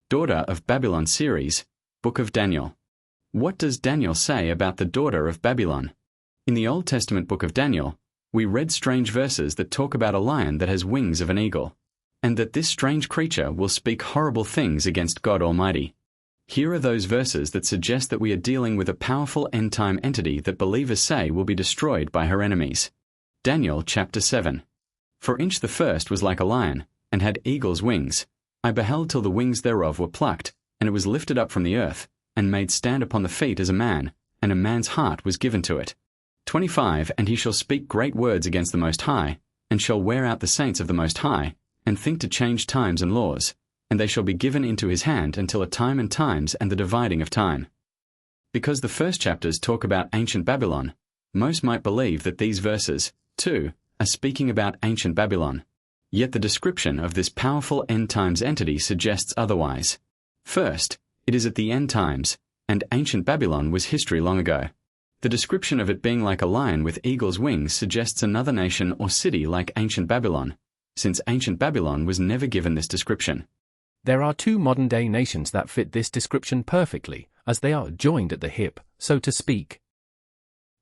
Daughter of Babylon series, Book of Daniel. What does Daniel say about the daughter of Babylon? In the Old Testament book of Daniel, we read strange verses that talk about a lion that has wings of an eagle, and that this strange creature will speak horrible things against God Almighty. Here are those verses that suggest that we are dealing with a powerful end-time entity that believers say will be destroyed by her enemies. Daniel chapter 7. For Inch the first was like a lion, and had eagle's wings. I beheld till the wings thereof were plucked, and it was lifted up from the earth, and made stand upon the feet as a man, and a man's heart was given to it. 25 And he shall speak great words against the Most High, and shall wear out the saints of the Most High, and think to change times and laws, and they shall be given into his hand until a time and times and the dividing of time. Because the first chapters talk about ancient Babylon, most might believe that these verses, too, are speaking about ancient Babylon. Yet the description of this powerful end-times entity suggests otherwise. First, it is at the end times, and ancient Babylon was history long ago. The description of it being like a lion with eagle's wings suggests another nation or city like ancient Babylon, since ancient Babylon was never given this description. There are two modern-day nations that fit this description perfectly, as they are joined at the hip, so to speak.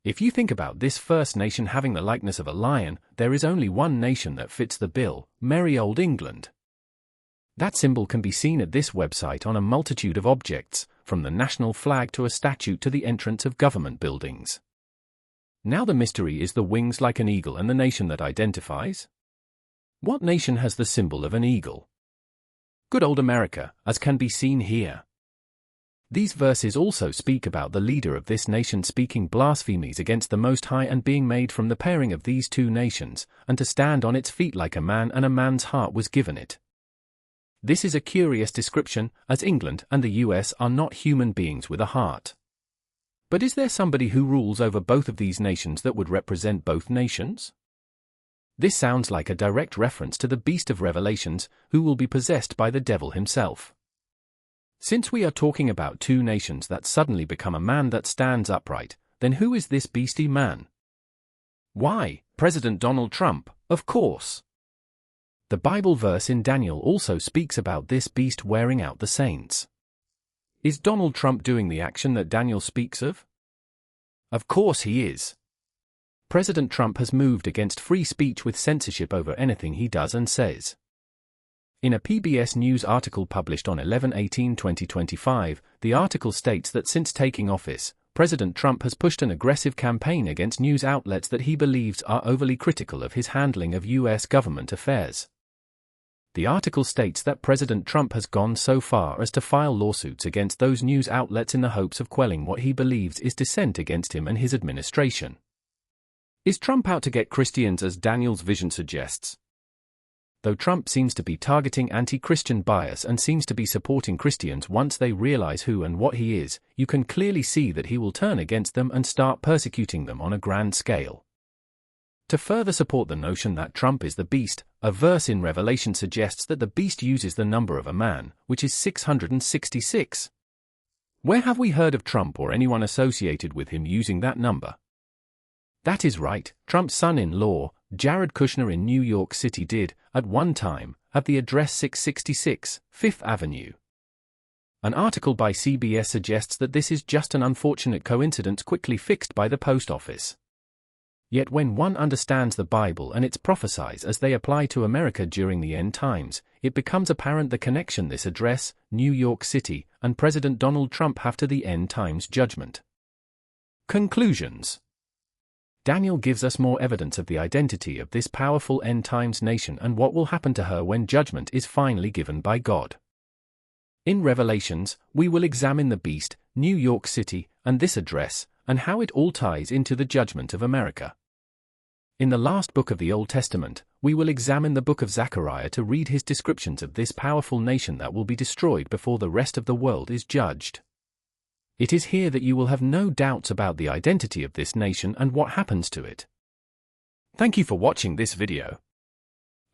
If you think about this first nation having the likeness of a lion, there is only one nation that fits the bill: merry old England. That symbol can be seen at this website on a multitude of objects, from the national flag to a statue to the entrance of government buildings. Now the mystery is the wings like an eagle and the nation that identifies. What nation has the symbol of an eagle? Good old America, as can be seen here. These verses also speak about the leader of this nation speaking blasphemies against the Most High and being made from the pairing of these two nations, and to stand on its feet like a man, and a man's heart was given it. This is a curious description, as England and the US are not human beings with a heart. But is there somebody who rules over both of these nations that would represent both nations? This sounds like a direct reference to the beast of Revelations, who will be possessed by the devil himself. Since we are talking about two nations that suddenly become a man that stands upright, then who is this beastie man? Why, President Donald Trump, of course. The Bible verse in Daniel also speaks about this beast wearing out the saints. Is Donald Trump doing the action that Daniel speaks of? Of course he is. President Trump has moved against free speech with censorship over anything he does and says. In a PBS News article published on 11/18/2025, the article states that since taking office, President Trump has pushed an aggressive campaign against news outlets that he believes are overly critical of his handling of U.S. government affairs. The article states that President Trump has gone so far as to file lawsuits against those news outlets in the hopes of quelling what he believes is dissent against him and his administration. Is Trump out to get Christians, as Daniel's vision suggests? Though Trump seems to be targeting anti-Christian bias and seems to be supporting Christians once they realize who and what he is, you can clearly see that he will turn against them and start persecuting them on a grand scale. To further support the notion that Trump is the beast, a verse in Revelation suggests that the beast uses the number of a man, which is 666. Where have we heard of Trump or anyone associated with him using that number? That is right, Trump's son-in-law, Jared Kushner in New York City did, at one time, have the address 666, Fifth Avenue. An article by CBS suggests that this is just an unfortunate coincidence quickly fixed by the post office. Yet when one understands the Bible and its prophecies as they apply to America during the end times, it becomes apparent the connection this address, New York City, and President Donald Trump have to the end times judgment. Conclusions. Daniel gives us more evidence of the identity of this powerful end-times nation and what will happen to her when judgment is finally given by God. In Revelations, we will examine the beast, New York City, and this address, and how it all ties into the judgment of America. In the last book of the Old Testament, we will examine the book of Zechariah to read his descriptions of this powerful nation that will be destroyed before the rest of the world is judged. It is here that you will have no doubts about the identity of this nation and what happens to it. Thank you for watching this video.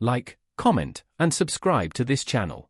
Like, comment, and subscribe to this channel.